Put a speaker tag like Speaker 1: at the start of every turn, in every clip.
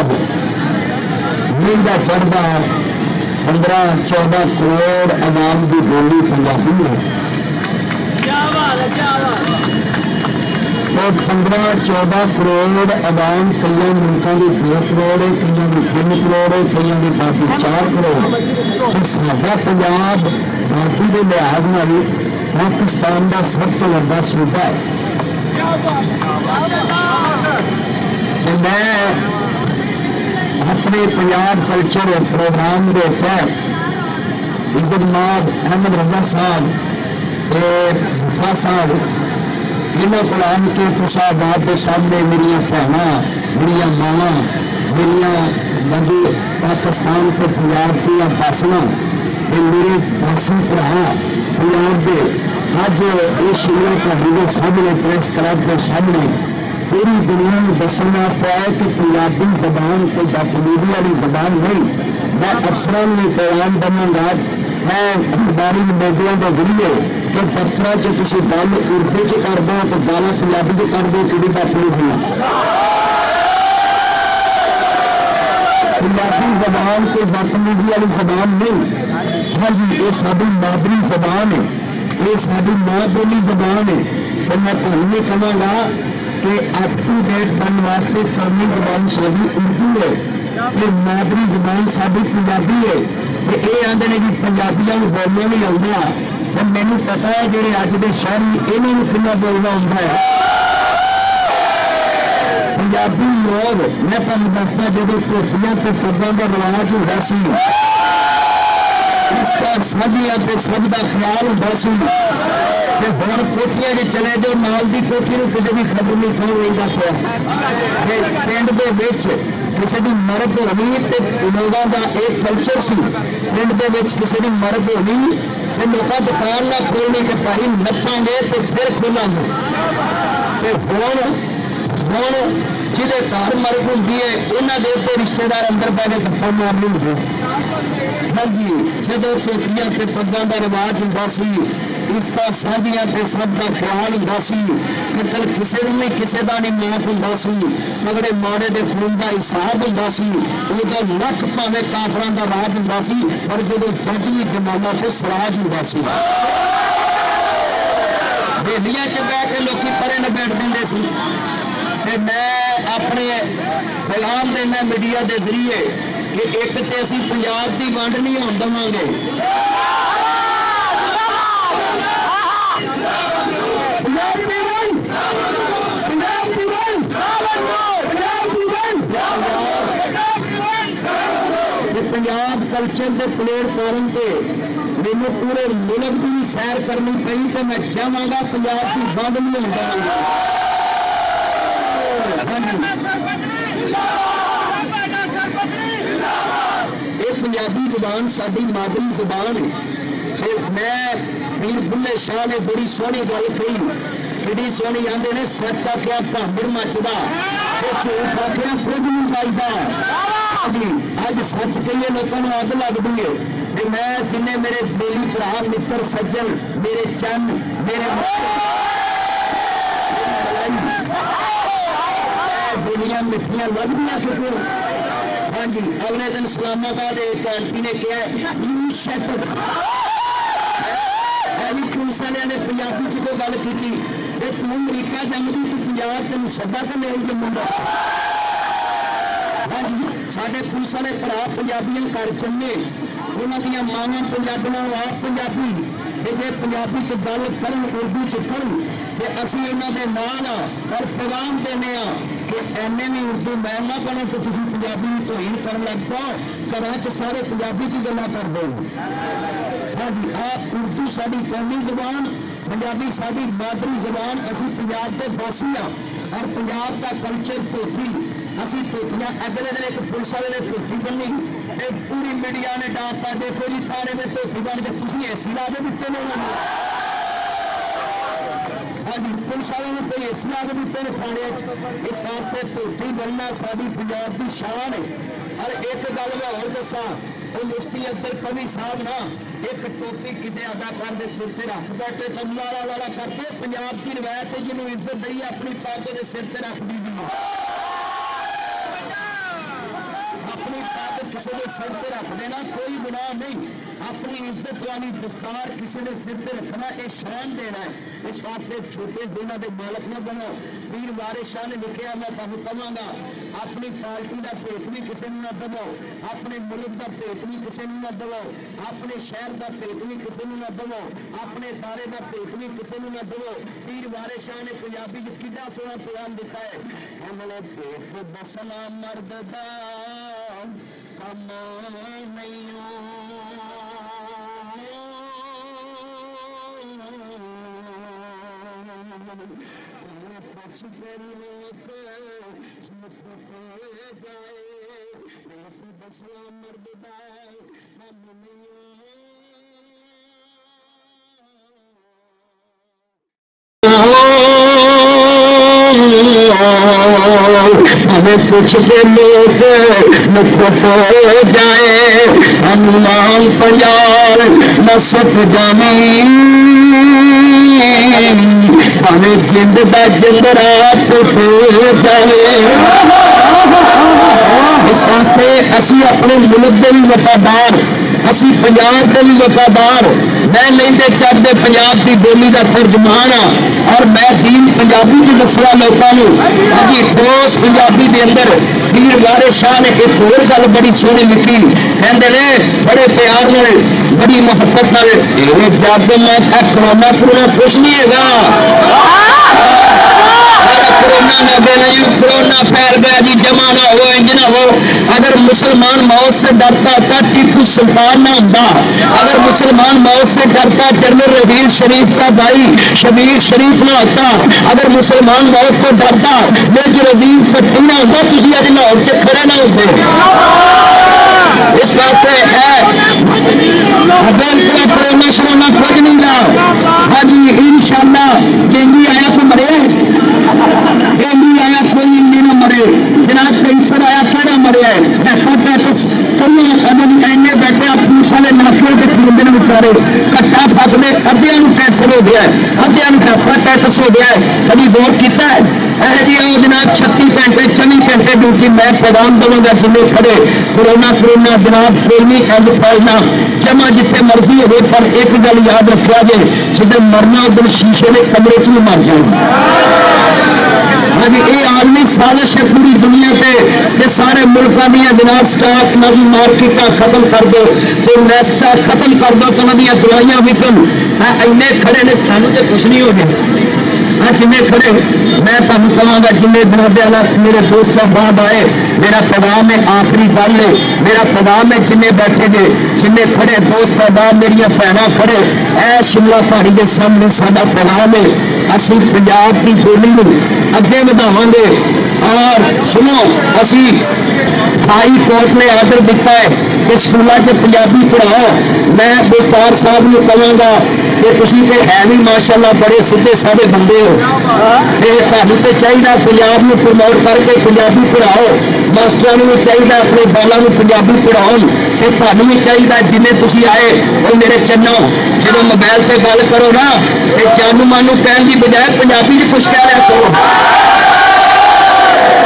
Speaker 1: बाद महंगा चढ़ता 15-14 करोड़ आवाम की बोली पंजाबी है। तो 15-14 करोड़ आवाम कई मुल्कों की 2 करोड़ है, कई की 3 करोड़ है, कई की बाकी 4 करोड़। तो साडा पंजाब बाकी के लिहाज नाल पाकिस्तान का सब तो वड्डा सूबा है। तो मैं अपने पंजाब कल्चर प्रोग्राम के तहत इज्जतमाद अहमद रजा साहब भुट्टा साहब इन्होंने को आन के तुसाबाद के सामने मेरिया भैन मेरिया मावा मेरिया बंदी पाकिस्तान के पंजाब दियाँ बासना मेरे बासी भरा पंजाब के अज ये शिविर के सामने प्रेस क्लब के सामने पूरी दुनिया में दसन वास्ते आए कि पंजाबी जबान कोई बदतमीजी वाली जबान नहीं। मैं अफसरों में पैगाम बनागा मैं अखबारी मीडिया के जरिए कि दफ्तर च गल उर्दू च कर दो तो गाला पंजाबी च कर दो कि बदतमीजी पंजाबी जबान कोई बदतमीजी वाली जबान नहीं। हाँ जी ये साडी मादरी जबान है, ये साडी माँ बोली जबान है। तो मैं तुहानू कहांगा कि अप टू डेट बनने वास्ते कौमी जबान साडी उर्दू है, ये मादरी जबान साडी पंजाबी है। तो ये आंदे ने कि पंजाबियों को बोलना नहीं आता, तो मैनू पता है जो अज के शहरी इन्होंने कितना बोलना होता है। पंजाबी लोग मैं तुहानू दसदा जो धोतियां तो पग्गां का रिवाज होता सी, इसका साझिया ते सब का ख्याल होता सी। हुण कोठियां चले जाओ नाल की कोठी में किसी की खबर नहीं कौन लेंदा पिया। पिंड दे विच किसी की मरद होनी तो लोगों का एक कल्चर सी, पिंड दे विच किसी की मरद होनी तो लोग दुकान ना खोलनी कि भाई नपांगे तो फिर खोलांगे। तो हुण जिहदे घर मरद होंदी है उन्होंने उत्ते रिश्तेदार अंदर पै के गप्पां मारनी होंदी। हाँ जी जदों धोतियां ते पग्गां दा रिवाज हुंदा सी, इसका साझियां ते सब का ख्याल हुंदा सी, कतल किसी नूं नहीं किसी दा नहीं माफ हुंदा सी, तगड़े माड़े दे खून का हिसाब हुंदा सी, उहदा लख भावें काफरां दा राज हुंदा सी, पर जदों जजवी जमाना ते सराज हुंदा सी बेलियां च बह के लोग परे नबेड़ देंदे सी। ते मैं अपने पैगाम देना मीडिया के जरिए कि एक तो असीं पंजाब की वंड नहीं होण देवांगे, पंजाब कल्चर के प्लेटफॉर्म से मैंने पूरे मुल्क की भी सैर करनी पई तो मैं चाहांगा पंजाब की वंड नहीं होण देवांगा। पंजाबी जबान साडी मादरी जबान है। मैं पीर बुल्ले शाह ने बड़ी सोहनी गल कही, बड़ी सोहनी आंदे ने सच आख्या भांबड़ मचदा ते झूठ आख्या कुछ नहीं पाईदा। अज सच कहिए लोगों को अग लगती है। ते मैं जिन्ने मेरे बेली भरा मित्र सज्जन मेरे चंद मेरे बोलियां मिठियां लगदियां कितों। हाँ जी अगले दिन इस्लामाबाद एक आंटी ने कहा पुलिस वाले ने पंजाबी च कोई गल की तू अमरीका जमदी तू पंजाब तेन सदा तो ले मुंडा। हाँ जी साडे पुलिस वाले भरा पंजाबियां घर जमे, उन्होंने मावां पंजाबियां आप पंजाबी जे पंजाबी च गल करन उर्दू च करन ते असीं उन्हां दे नाल और पैगाम देने कि एने भी उर्दू मैं ना बनो तो तुसीं पंजाबी तोहीन करन लग पाओ, घरां च सारे पंजाबी च गल्लां करदे हो। हाँ जी आप उर्दू साडी कौमी जबान, पंजाबी साडी मादरी जबान, असीं पंजाब के वासी हाँ और पंजाब का कल्चर धोती असीं धोतियां। अगले दिन एक पुलिस वाले ने धोती बनी ते पूरी मीडिया ने डांटा देखो जी थाने में धोती बन के तुसीं एसी ला के दित्ते ने। हाँ जी पुलिस वाले ने कोई एसी ला के दित्ते ने थाने। इस वास्ते धोती बनना साडी पंजाब की शान है। और एक गल मैं होर दसां, वो मुफ्ती अब्दुल कवी साहब ना एक टोपी किसी अदाकार के सिर से रख बैठे तो लाला लाला करके पंजाब की रवायत है जिन्होंने इज्जत दी अपनी पग के सिर से रख दी। किसी के सिर पर रख देना कोई गुनाह नहीं। अपनी इज्जत वाली दस्तार किसी के सिर पर रखना यह शान देना है। इस वास्ते छोटे दिनों के मालक न बनो। पीर वारिस शाह ने लिखा, मैं तुहानू कहांगा अपनी पार्टी का भेत भी किसी को न दवो, अपने मुल्क का भेत भी किसी को न दवो, अपने शहर का भेत भी किसी को न दवो, अपने दारे का भेत भी किसी को न दवो। पीर वारिस शाह ने पंजाबी च कितना सोहना पैगाम दिता है, हमने भेत दसना मर्द दा कम नहीं जाए दसना मर्द दा कम नहीं। हमें पूछते लोग मुफ्त हो जाए, हनुमान पंजाल न सुख जानी, हमें जिंद का जिंदरा पुट हो जाए। इस वास्ते असी अपने मुल्क के भी वफादार, असी पंजाब के भी वफादार। मैं लेंदे चढ़ते पंजाब की बोली का तर्जमान हाँ और मैं दीन पंजाबी च दसना लोगों। अभी ठोस पंजाबी के अंदर पीर वारिस शाह ने एक होर गल बड़ी सोहनी लिखी, कहते ने बड़े प्यार नाल बड़ी मुहब्बत नाल, जब मैं करोना करोना कुछ नहीं है कोरोना ना देना जी, कोरोना फैल गया जी, जमा ना हो इंज ना हो। अगर मुसलमान मौत से डरता था टीपू सुल्तान ना होता, अगर मुसलमान मौत से डरता जनरल रवीर शरीफ का भाई शबीर शरीफ ना होता, अगर मुसलमान मौत को डरता मेजर अजीज भट्टी ना होता, तुम अज लाहौर च खड़े ना होते। इस वास्ते है बिल्कुल कोरोना शरोना कुछ नहीं था। हाँ जी इंशाअल्लाह डेंगी आया तो मरे, डेंगी आया कोई इंडी ना मरे, जनाब कैंसर आया कहना मरे है, हेपेटाइटिस कई इन्ने बैठे पुलिस वाले नाके के खलोंदे ने बेचारे, कट्टा फसदे अद्धियां नूं कैंसर हो गया है, अद्धियां नूं हेपेटाइटिस हो गया है। कभी गौर किया है जी आओ जनाब 36 घंटे 24 घंटे ड्यूटी मैं पैगाम देवांगा जिन्हें खड़े कोरोना कोरोना जनाब कोई नहीं इंज फैलना, जमा जिथे मर्जी हो, पर एक गल याद रखा जे जिदन मरना उदन शीशे के कमरे च भी मर जाए। हाँ जी ये आलमी साजिश है पूरी दुनिया के सारे मुल्कों दी जनाब स्टॉक नवी मार्केट खत्म कर दो, तो नेस्टा खत्म कर दो, तो उन्होंने दवाइयां विकन इन्ने खड़े ने, सानू तो कुछ नहीं हो गया। हाँ जिन्हें खड़े मैं तुम कहांगा जिन्हें बनाने मेरे दोस्त बाद आए, मेरा पैगाम है आखिरी गल है, मेरा पैगाम है जिन्हें बैठे जे जिन्हें खड़े दोस्त बाद मेरिया भैन खड़े ऐ शिमला पहाड़ी के सामने साडा पैगाम है, असी पंजाब की बोली को अगे बढ़ावांगे। और सुनो असी हाई कोर्ट ने आर्डर दिता है कि स्कूलों से पंजाबी पढ़ाओ। मैं दस्तार साहब को कहांगा कि तुसीं ते है भी माशाअल्लाह बड़े सीधे साधे बंदे हो, तुहानूं ते चाहिए पंजाब में प्रमोट करके पंजाबी पढ़ाओ, मास्टरां नूं भी चाहिए अपने बालों में पंजाबी पढ़ाओ, तो तुहानूं भी चाहिए जिन्हें तुसीं आए वो मेरे चन्नो जो मोबाइल पर गल करो ना तो जानू मानू कहने की बजाय पंजाबी च कुछ कह लिया करो,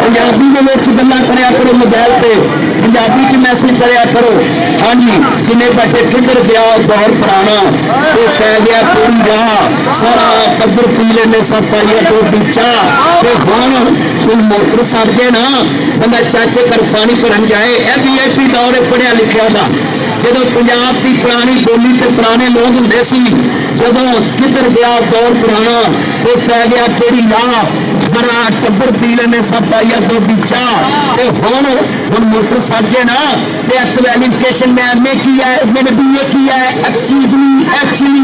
Speaker 1: पंजाबी के गल्लां करया करो, मोबाइल पे पंजाबी च मैसेज करया करो। हाँ जी जिन्हें बैठे किधर गया दौर पुराना तो कह गया पूरी राह सारा टब्बर पी लेने सब पाइया तो पीछा, तो हुण कोई मोटर सड़ जाए ना बंदा चाचे कर पानी भरन जाए, यह VIP दौर है पढ़िया लिखिया का। जो पंजाब की पुरानी बोली के पुराने लोग होंगे सी, जो किधर गया दौर पुराना तो पै गया केड़ी राह बड़ा टब्बर पी लेने सब पाइया तो पीछा, तो हुण मोटर सड़ जाए ना तो क्वालिफिकेशन मैं MA की है, मैंने BA की है, एक्सक्यूज मी एक्चुअली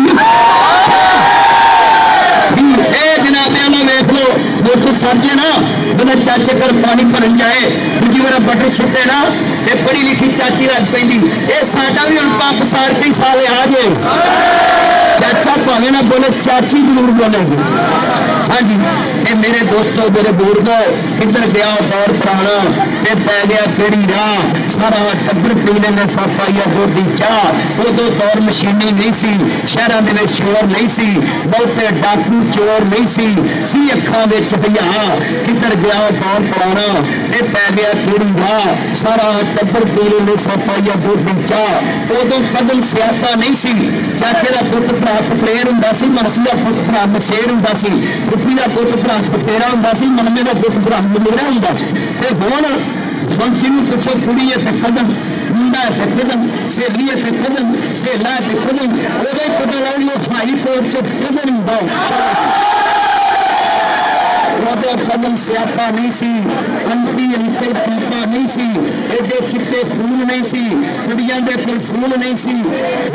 Speaker 1: जनाबिया ना वेख लो मोटर सड़ जाए ना बंदा चाचे कर पानी भरन जाए, दूजी बार बटर सुटे ना तो पढ़ी लिखी चाची रख पैंदी, ये साडा भी हुण पंप साड़ के साल आ जाए चाचा भावे ना बोले चाची जरूर बोलेगी। हाँ जी मेरे दोस्तों मेरे बुजुर्गों किधर गया दौर पुराना ते पै गया केड़ी राह सारा टब्बर पीने ने सप आइया दुध दी चाह उदों दौर मशीनी नहीं सी शहरां दे विच शोर नहीं सी बहुते डाकू चोर नहीं सी अखां विच हिया किधर गया दौर पुराना ते पै गया केड़ी राह सारा टब्बर पीने ने सप आइया दुध दी चाह उदों फजल सियापा नहीं सी चाचे दा पुत भरा पकलेर हुंदा सी मनसी दा पुत भरा मसेर हुंदा सी पुत्री दा पुत भरा पतेरा हुंदा सी मनमे दा पुत भरा मलेरा हुंदा सी ते हुण जिन्हों पुछो कुड़ी है तो कजन मुंडा है तो कजन सहेली है तो कजन सहेला है तो कजन वो पता लग हाई कोर्ट च कजन हुंदा कजन स्यापा नहीं सी अंती अंते पीपा नहीं सी एडे चिट्टे फूल नहीं सी कुड़ियां दे कोल फूल नहीं सी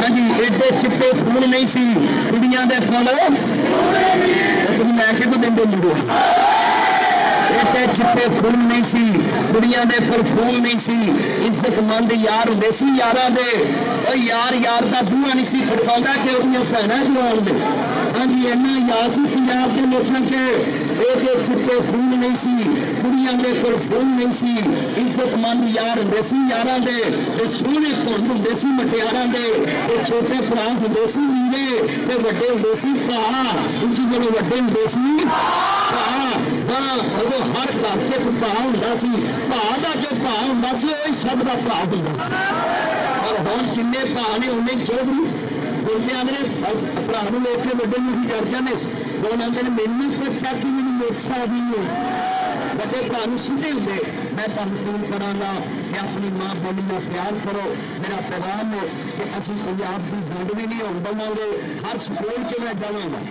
Speaker 1: हाँ जी एडे चिट्टे फूल नहीं सी कुड़ियां दे कोल तुम लैके तो देंदे मुड़ो एडे चिट्टे फूल नहीं सी कुड़ियां दे कोल फूल नहीं सी इज्जतमंद यार हुंदे सी यारां दे ओ यार यार दा बूहा नहीं सी खड़काउंदा कि ओदियां भैणां जवान दे हाँ जी इन्ना यार सी पंजाब दे लोकां च एडे चिट्टे फूल नहीं सी कुड़ियां दे कोल फूल नहीं सी इज्जतमंद यार हुंदे सी यारां दे ते सोहणे धुंद हुंदे सी मटियारां दे ते छोटे भरा हुंदे सी वीरे ते वड्डे हुंदे सी भा उंची कोलों वड्डे हुंदे सी भा हाँ उदों हर घर च एक भा हुंदा सी भा दा जो भा हुंदा सी ओही सब दा भा हुंदा सी पर हुण जिन्ने भा ने उन्ने चौधरी बोलते आंदे भरा नूं वेख के वड्डे नूं डर जांदे हुण आंदे ने मैनूं पुछा कि मैनूं मोछा भी है वड्डे भरा नूं सीधे हुंदे मैं तुहानूं फोन करांगा कि अपनी मां बोली नाल प्यार करो मेरा पैगाम है कि असीं पंजाब दी वंड भी नहीं होण देवांगे हर स्कूल च मैं जावांगा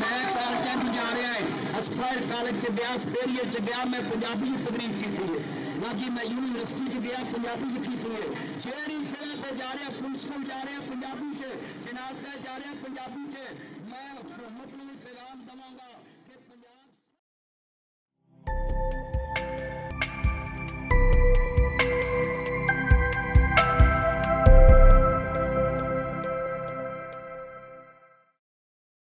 Speaker 1: मैं कॉलेजां च जा रहा है एस्पायर कॉलेज च गया स्पेरियर च गया मैं पंजाबी की तकरीर की है बाकी मैं यूनिवर्सिटी च गया पंजाबी च की है शहरी जगह पर जा रहा प्रिंसिपल जा रहा पंजाबी च जनाज़ जा रहा पंजाबी च मैं हुकूमत नूं पैगाम देवांगा।